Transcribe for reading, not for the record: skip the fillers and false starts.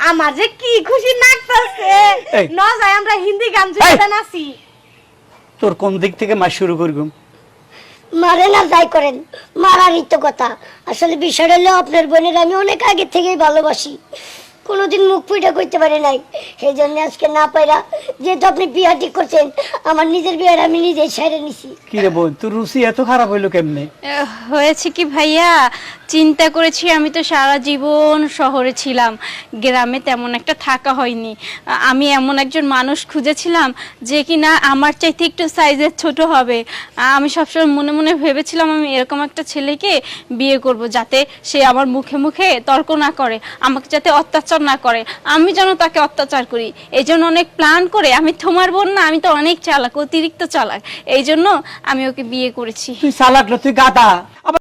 আমার যে কি খুশি লাগতেছে না যাই আমরা হিন্দি গান শুনতে নাচি। তোর কোন দিক থেকে মাস শুরু করগুম? মারে না যাই করেন, মারারই তো কথা। আসলে বিষয়টা হলো আপনার বোনের আমি অনেক আগে থেকেই ভালোবাসি, কোনোদিন মুখ ফুটে করতে পারি নাই। সেই জন্য আজকে না পাইরা, যেহেতু আপনি বিয়া ঠিক করছেন, আমার নিজের বিয়ার আমি নিজেই সেরে নিছি। কি রে বোন, তোর রুচি এত খারাপ হইলো কেমনে? হয়েছে কি ভাইয়া, চিন্তা করেছি আমি তো সারা জীবন শহরে ছিলাম, গ্রামে তেমন একটা থাকা হয়নি। আমি এমন একজন মানুষ খুঁজেছিলাম যে কিনা আমার চাইতে একটু সাইজের ছোট হবে। আমি সবসময় মনে মনে ভেবেছিলাম আমি এরকম একটা ছেলেকে বিয়ে করব, যাতে সে আমার মুখে মুখে তর্ক না করে, আমাকে যাতে অত্যাচার না করে, আমি যেন তাকে অত্যাচার করি। এই জন্য অনেক প্ল্যান করে, আমি তোমার বোন না, আমি তো অনেক চালাক, অতিরিক্ত চালাক, এই জন্য আমি ওকে বিয়ে করেছি। তুই চালাক না, তুই গাধা। আবার